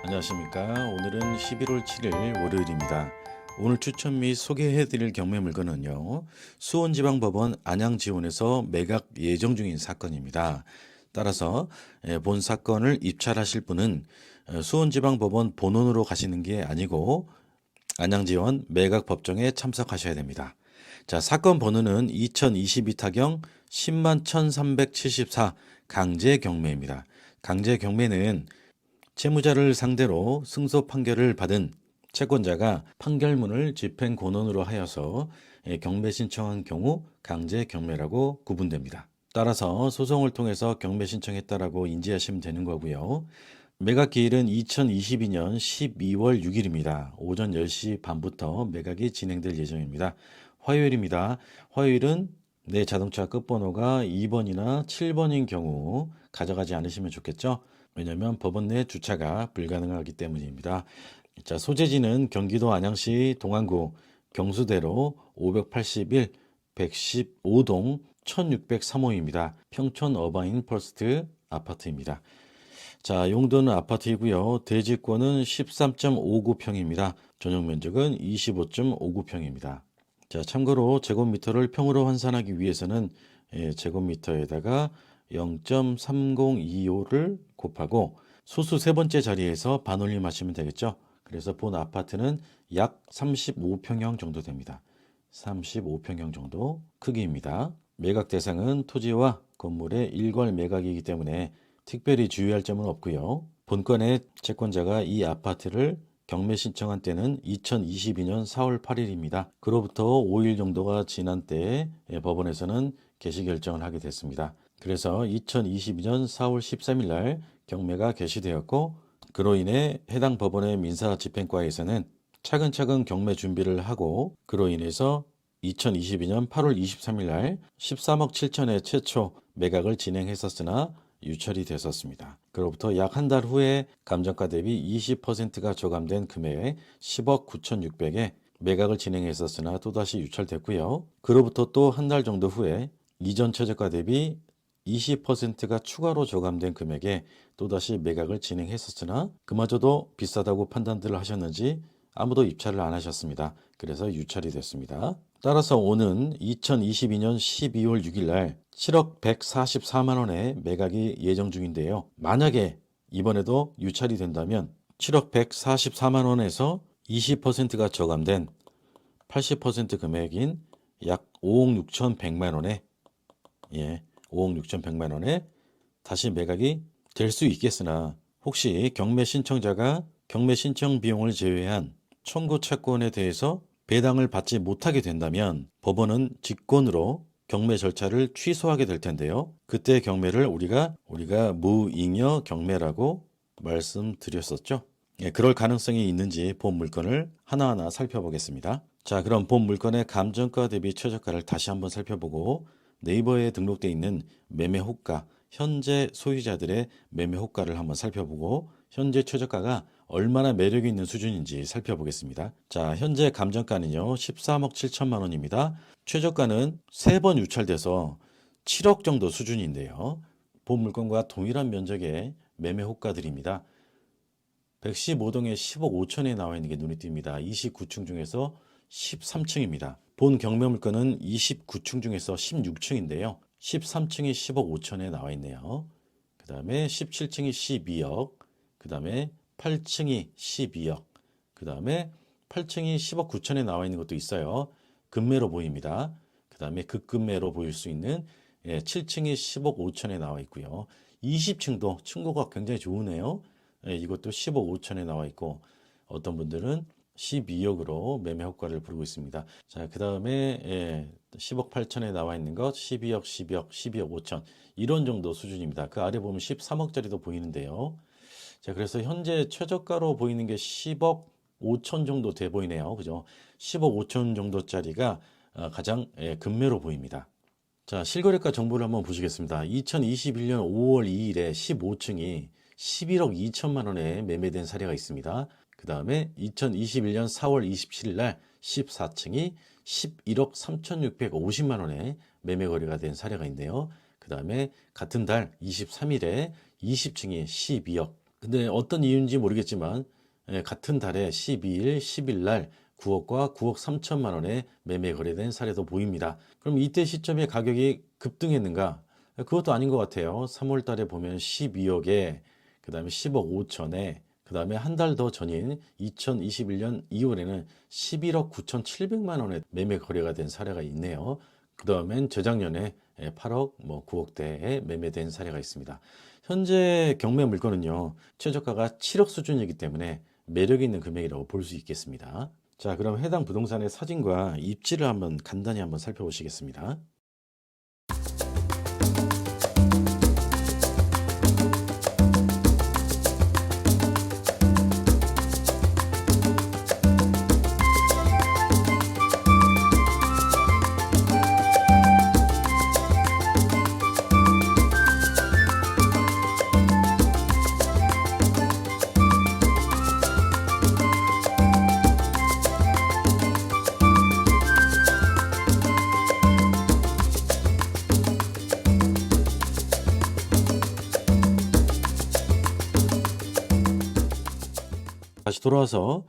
안녕하십니까. 오늘은 11월 7일 월요일입니다. 오늘 추천 및 소개해드릴 경매 물건은요. 수원지방법원 안양지원에서 매각 예정 중인 사건입니다. 따라서 본 사건을 입찰하실 분은 수원지방법원 본원으로 가시는 게 아니고 안양지원 매각법정에 참석하셔야 됩니다. 자, 사건 번호는 2022 타경 10만 1374 강제경매입니다. 강제경매는 채무자를 상대로 승소 판결을 받은 채권자가 판결문을 집행 권원으로 하여서 경매 신청한 경우 강제 경매라고 구분됩니다. 따라서 소송을 통해서 경매 신청했다라고 인지하시면 되는 거고요. 매각 기일은 2022년 12월 6일입니다. 오전 10시 반부터 매각이 진행될 예정입니다. 화요일입니다. 화요일은 내 자동차 끝번호가 2번이나 7번인 경우 가져가지 않으시면 좋겠죠. 왜냐하면 법원 내 주차가 불가능하기 때문입니다. 자, 소재지는 경기도 안양시 동안구 경수대로 581 115동 1603호입니다. 평촌 어바인 퍼스트 아파트입니다. 자, 용도는 아파트이고요. 대지권은 13.59평입니다. 전용 면적은 25.59평입니다. 자, 참고로 제곱미터를 평으로 환산하기 위해서는 제곱미터에다가 0.3025를 곱하고 소수 세 번째 자리에서 반올림하시면 되겠죠. 그래서 본 아파트는 약 35평형 정도 됩니다. 35평형 정도 크기입니다. 매각 대상은 토지와 건물의 일괄 매각이기 때문에 특별히 주의할 점은 없고요. 본건의 채권자가 이 아파트를 경매 신청한 때는 2022년 4월 8일입니다. 그로부터 5일 정도가 지난 때에 법원에서는 개시 결정을 하게 됐습니다. 그래서 2022년 4월 13일 날 경매가 개시되었고, 그로 인해 해당 법원의 민사집행과에서는 차근차근 경매 준비를 하고, 그로 인해서 2022년 8월 23일 날 13억 7천에 최초 매각을 진행했었으나 유찰이 됐었습니다. 그로부터 약 한 달 후에 감정가 대비 20%가 조감된 금액 10억 9,600에 매각을 진행했었으나 또다시 유찰됐고요. 그로부터 또 한 달 정도 후에 이전 최저가 대비 20%가 추가로 조감된 금액에 또다시 매각을 진행했었으나 그마저도 비싸다고 판단들을 하셨는지 아무도 입찰을 안 하셨습니다. 그래서 유찰이 됐습니다. 따라서 오는 2022년 12월 6일 날 7억 144만 원에 매각이 예정 중인데요. 만약에 이번에도 유찰이 된다면 7억 144만 원에서 20%가 저감된 80% 금액인 약 5억 6,100만 원에 5억 6,100만 원에 다시 매각이 될 수 있겠으나 혹시 경매 신청자가 경매 신청 비용을 제외한 청구 채권에 대해서 배당을 받지 못하게 된다면 법원은 직권으로 경매 절차를 취소하게 될 텐데요. 그때 경매를 우리가 무잉여 경매라고 말씀드렸었죠. 그럴 가능성이 있는지 본 물건을 하나하나 살펴보겠습니다. 자, 그럼 본 물건의 감정가 대비 최저가를 다시 한번 살펴보고 네이버에 등록되어 있는 매매 호가, 현재 소유자들의 매매 호가를 한번 살펴보고 현재 최저가가 얼마나 매력이 있는 수준인지 살펴보겠습니다. 자, 현재 감정가는요 13억 7천만 원입니다. 최저가는 3번 유찰돼서 7억 정도 수준인데요. 본 물건과 동일한 면적의 매매 호가들입니다. 115동에 10억 5천에 나와 있는 게 눈에 띕니다. 29층 중에서 13층입니다. 본 경매 물건은 29층 중에서 16층인데요. 13층이 10억 5천에 나와 있네요. 그 다음에 17층이 12억, 그 다음에 8층이 12억, 그 다음에 8층이 10억 9천에 나와 있는 것도 있어요. 급매로 보입니다. 그 다음에 극급매로 보일 수 있는 7층이 10억 5천에 나와 있고요. 20층도 층고가 굉장히 좋으네요. 이것도 10억 5천에 나와 있고 어떤 분들은 12억으로 매매 효과를 부르고 있습니다. 자, 그 다음에 10억 8천에 나와 있는 것 12억, 12억, 12억 5천 이런 정도 수준입니다. 그 아래 보면 13억짜리도 보이는데요. 자, 그래서 현재 최저가로 보이는 게 10억 5천 정도 돼 보이네요. 그죠? 10억 5천 정도짜리가 가장 급매로 보입니다. 자, 실거래가 정보를 한번 보시겠습니다. 2021년 5월 2일에 15층이 11억 2천만 원에 매매된 사례가 있습니다. 그 다음에 2021년 4월 27일 날 14층이 11억 3,650만 원에 매매 거래가 된 사례가 있네요. 그 다음에 같은 달 23일에 20층이 12억, 근데 어떤 이유인지 모르겠지만 같은 달에 12일, 10일 날 9억과 9억 3천만 원에 매매 거래된 사례도 보입니다. 그럼 이때 시점에 가격이 급등했는가? 그것도 아닌 것 같아요. 3월 달에 보면 12억에 그다음에 10억 5천에 그다음에 한 달 더 전인 2021년 2월에는 11억 9,700만 원에 매매 거래가 된 사례가 있네요. 그다음엔 재작년에 8억 9억대에 매매된 사례가 있습니다. 현재 경매 물건은요, 최저가가 7억 수준이기 때문에 매력 있는 금액이라고 볼 수 있겠습니다. 자, 그럼 해당 부동산의 사진과 입지를 간단히 한번 살펴보시겠습니다. 다시 돌아와서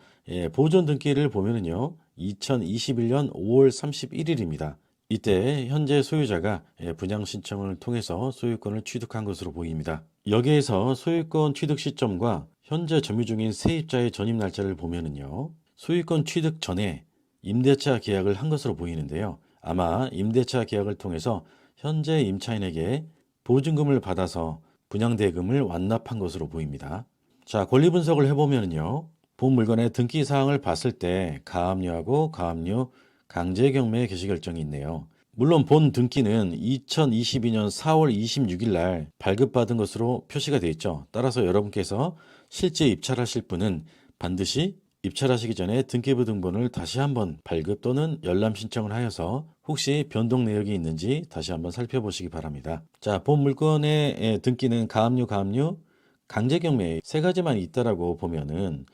보존 등기를 보면은요, 2021년 5월 31일입니다. 이때 현재 소유자가 분양 신청을 통해서 소유권을 취득한 것으로 보입니다. 여기에서 소유권 취득 시점과 현재 점유 중인 세입자의 전입 날짜를 보면은요, 소유권 취득 전에 임대차 계약을 한 것으로 보이는데요. 아마 임대차 계약을 통해서 현재 임차인에게 보증금을 받아서 분양대금을 완납한 것으로 보입니다. 자, 권리 분석을 해보면요. 본 물건의 등기 사항을 봤을 때 가압류하고 가압류 강제 경매 개시 결정이 있네요. 물론 본 등기는 2022년 4월 26일 날 발급받은 것으로 표시가 되어 있죠. 따라서 여러분께서 실제 입찰하실 분은 반드시 입찰하시기 전에 등기부 등본을 다시 한번 발급 또는 열람 신청을 하여서 혹시 변동 내역이 있는지 다시 한번 살펴보시기 바랍니다. 자, 본 물건의 등기는 가압류, 가압류, 강제경매에 세 가지만 있다라고 보면은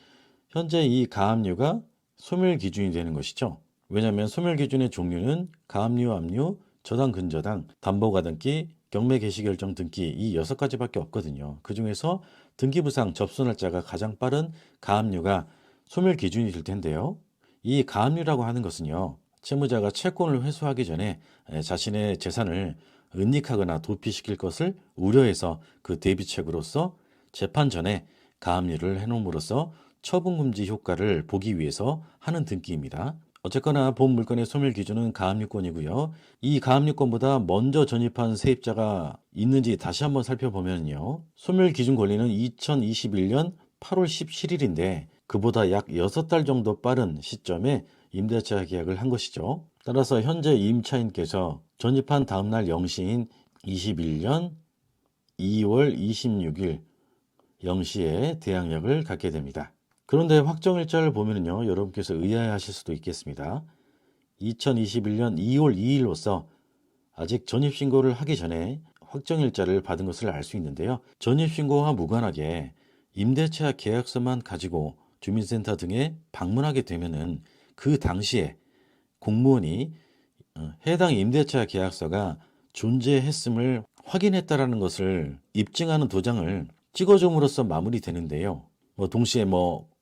현재 이 가압류가 소멸 기준이 되는 것이죠. 왜냐하면 소멸 기준의 종류는 가압류, 압류, 저당, 근저당, 담보가등기, 경매 개시 결정 등기 이 6가지밖에 없거든요. 그 중에서 등기부상 접수 날짜가 가장 빠른 가압류가 소멸 기준이 될 텐데요. 이 가압류라고 하는 것은요, 채무자가 채권을 회수하기 전에 자신의 재산을 은닉하거나 도피시킬 것을 우려해서 그 대비책으로서 재판 전에 가압류를 해놓음으로써 처분금지 효과를 보기 위해서 하는 등기입니다. 어쨌거나 본 물건의 소멸 기준은 가압류권이고요. 이 가압류권보다 먼저 전입한 세입자가 있는지 다시 한번 살펴보면요. 소멸 기준 권리는 2021년 8월 17일인데 그보다 약 6달 정도 빠른 시점에 임대차 계약을 한 것이죠. 따라서 현재 임차인께서 전입한 다음날 0시인 21년 2월 26일 0시에 대항력을 갖게 됩니다. 그런데 확정일자를 보면요, 여러분께서 의아해하실 수도 있겠습니다. 2021년 2월 2일로서 아직 전입신고를 하기 전에 확정일자를 받은 것을 알 수 있는데요. 전입신고와 무관하게 임대차 계약서만 가지고 주민센터 등에 방문하게 되면은 그 당시에 공무원이 해당 임대차 계약서가 존재했음을 확인했다라는 것을 입증하는 도장을 찍어줌으로써 마무리되는데요. 동시에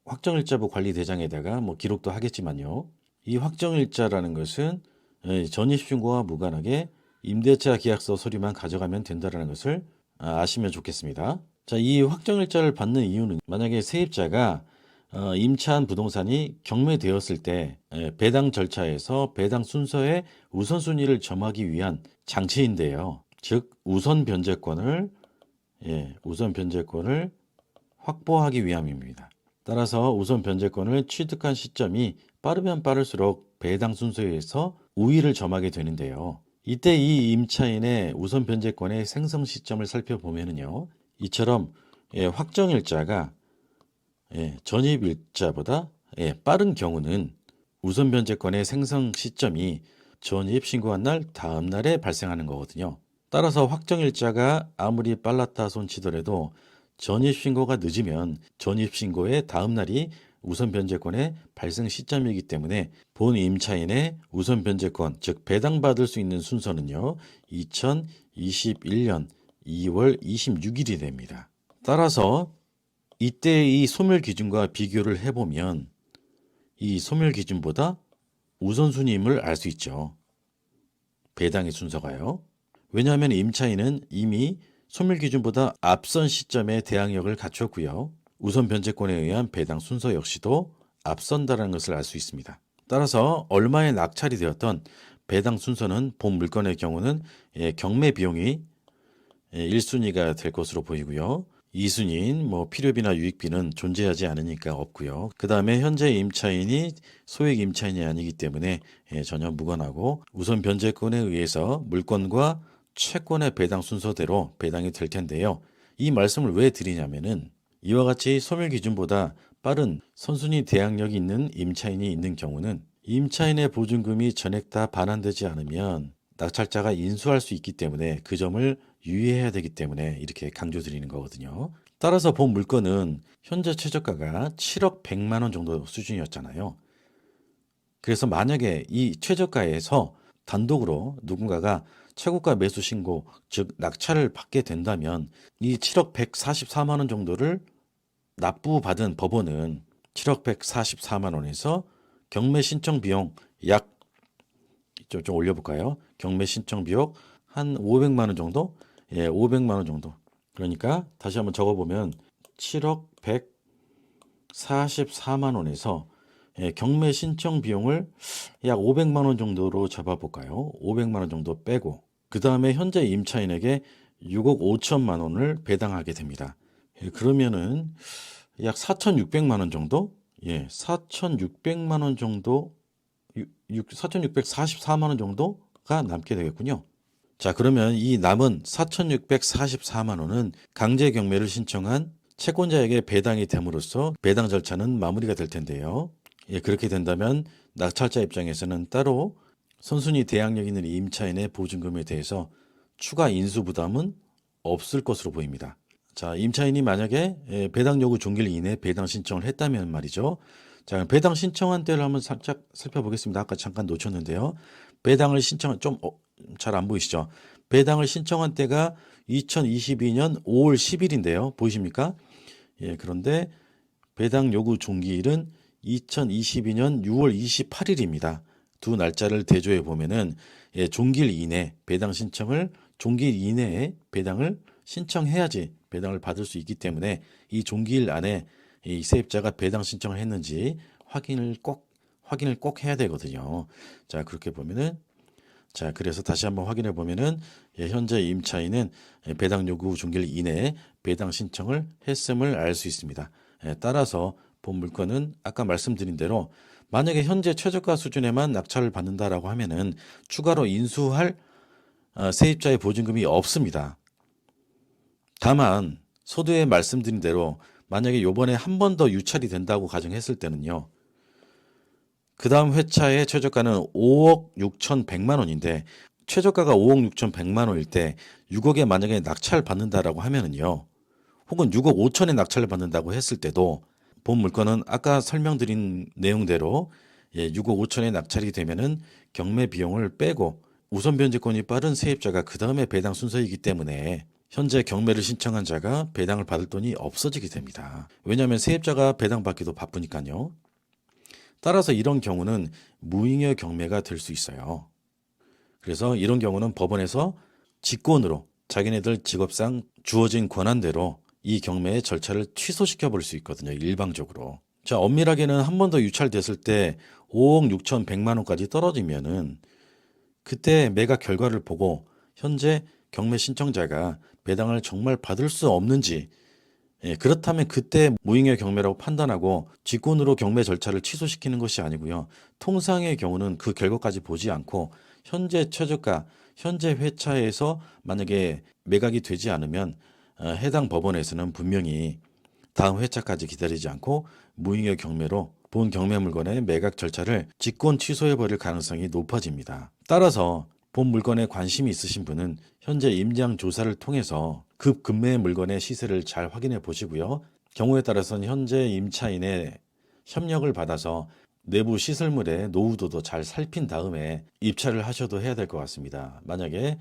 확정일자부 관리대장에다가 기록도 하겠지만요. 이 확정일자라는 것은 전입신고와 무관하게 임대차 계약서 서류만 가져가면 된다는 것을 아시면 좋겠습니다. 자, 이 확정일자를 받는 이유는 만약에 세입자가 임차한 부동산이 경매되었을 때 배당 절차에서 배당 순서의 우선순위를 정하기 위한 장치인데요. 즉 우선 변제권을 확보하기 위함입니다. 따라서 우선 변제권을 취득한 시점이 빠르면 빠를수록 배당 순서에서 우위를 점하게 되는데요. 이때 이 임차인의 우선 변제권의 생성 시점을 살펴보면요. 이처럼 확정일자가 전입일자보다 빠른 경우는 우선 변제권의 생성 시점이 전입 신고한 날 다음 날에 발생하는 거거든요. 따라서 확정일자가 아무리 빨랐다 손치더라도 전입신고가 늦으면 전입신고의 다음 날이 우선 변제권의 발생 시점이기 때문에 본 임차인의 우선 변제권, 즉 배당받을 수 있는 순서는요. 2021년 2월 26일이 됩니다. 따라서 이때 이 소멸 기준과 비교를 해보면 이 소멸 기준보다 우선순위임을 알 수 있죠. 배당의 순서가요. 왜냐하면 임차인은 이미 소멸 기준보다 앞선 시점에 대항력을 갖췄고요. 우선 변제권에 의한 배당 순서 역시도 앞선다라는 것을 알 수 있습니다. 따라서 얼마에 낙찰이 되었던 배당 순서는 본 물건의 경우는 경매 비용이 1순위가 될 것으로 보이고요. 2순위인 필요비나 유익비는 존재하지 않으니까 없고요. 그 다음에 현재 임차인이 소액 임차인이 아니기 때문에 전혀 무관하고 우선 변제권에 의해서 물건과 채권의 배당 순서대로 배당이 될 텐데요. 이 말씀을 왜 드리냐면은 이와 같이 소멸 기준보다 빠른 선순위 대항력이 있는 임차인이 있는 경우는 임차인의 보증금이 전액 다 반환되지 않으면 낙찰자가 인수할 수 있기 때문에 그 점을 유의해야 되기 때문에 이렇게 강조드리는 거거든요. 따라서 본 물건은 현재 최저가가 7억 100만 원 정도 수준이었잖아요. 그래서 만약에 이 최저가에서 단독으로 누군가가 최고가 매수 신고, 즉 낙찰을 받게 된다면 이 7억 144만 원 정도를 납부받은 법원은 7억 144만 원에서 경매 신청 비용 약 좀 올려볼까요? 경매 신청 비용 한 500만 원 정도? 500만 원 정도. 그러니까 다시 한번 적어보면 7억 144만 원에서 경매 신청 비용을 약 500만 원 정도로 잡아볼까요? 500만 원 정도 빼고 그 다음에 현재 임차인에게 6억 5천만 원을 배당하게 됩니다. 그러면은 약 4,600만 원 정도? 4,600만 원 정도 4,644만 원 정도가 남게 되겠군요. 자, 그러면 이 남은 4,644만 원은 강제 경매를 신청한 채권자에게 배당이 됨으로써 배당 절차는 마무리가 될 텐데요. 그렇게 된다면 낙찰자 입장에서는 따로 선순위 대항력 있는 임차인의 보증금에 대해서 추가 인수 부담은 없을 것으로 보입니다. 자, 임차인이 만약에 배당 요구 종기일 이내 배당 신청을 했다면 말이죠. 자, 배당 신청한 때를 한번 살짝 살펴보겠습니다. 아까 잠깐 놓쳤는데요. 배당을 신청한 잘 안 보이시죠? 배당을 신청한 때가 2022년 5월 10일인데요. 보이십니까? 그런데 배당 요구 종기일은 2022년 6월 28일입니다. 두 날짜를 대조해 보면은 종기일 이내 배당 신청을 종기일 이내에 배당을 신청해야지 배당을 받을 수 있기 때문에 이 종기일 안에 이 세입자가 배당 신청을 했는지 확인을 꼭 해야 되거든요. 자, 그렇게 보면은 그래서 다시 한번 확인해 보면은 현재 임차인은 배당 요구 종기일 이내에 배당 신청을 했음을 알 수 있습니다. 따라서 본 물건은 아까 말씀드린 대로 만약에 현재 최저가 수준에만 낙찰을 받는다라고 하면은 추가로 인수할 세입자의 보증금이 없습니다. 다만 서두에 말씀드린 대로 만약에 요번에 한 번 더 유찰이 된다고 가정했을 때는요. 그 다음 회차의 최저가는 5억 6,100만 원인데 최저가가 5억 6,100만 원일 때 6억에 만약에 낙찰 받는다라고 하면은요. 혹은 6억 5천에 낙찰을 받는다고 했을 때도 본 물건은 아까 설명드린 내용대로 6억 5천에 낙찰이 되면은 경매 비용을 빼고 우선 변제권이 빠른 세입자가 그 다음에 배당 순서이기 때문에 현재 경매를 신청한 자가 배당을 받을 돈이 없어지게 됩니다. 왜냐하면 세입자가 배당받기도 바쁘니까요. 따라서 이런 경우는 무잉여 경매가 될 수 있어요. 그래서 이런 경우는 법원에서 직권으로 자기네들 직업상 주어진 권한대로 이 경매의 절차를 취소시켜 볼 수 있거든요. 일방적으로. 자, 엄밀하게는 한 번 더 유찰됐을 때 5억 6,100만 원까지 떨어지면은 그때 매각 결과를 보고 현재 경매 신청자가 배당을 정말 받을 수 없는지 그렇다면 그때 무잉여 경매라고 판단하고 직권으로 경매 절차를 취소시키는 것이 아니고요. 통상의 경우는 그 결과까지 보지 않고 현재 최저가, 현재 회차에서 만약에 매각이 되지 않으면 해당 법원에서는 분명히 다음 회차까지 기다리지 않고 무잉여 경매로 본 경매 물건의 매각 절차를 직권 취소해 버릴 가능성이 높아집니다. 따라서 본 물건에 관심이 있으신 분은 현재 임장 조사를 통해서 급매의 물건의 시세를 잘 확인해 보시고요. 경우에 따라서는 현재 임차인의 협력을 받아서 내부 시설물의 노후도도 잘 살핀 다음에 입찰을 하셔도 해야 될 것 같습니다. 만약에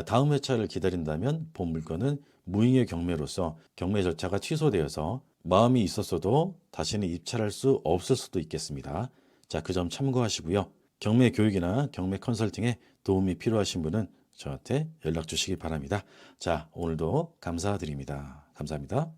다음 회차를 기다린다면 본 물건은 무잉여 경매로서 경매 절차가 취소되어서 마음이 있었어도 다시는 입찰할 수 없을 수도 있겠습니다. 자, 그 점 참고하시고요. 경매 교육이나 경매 컨설팅에 도움이 필요하신 분은 저한테 연락 주시기 바랍니다. 자, 오늘도 감사드립니다. 감사합니다.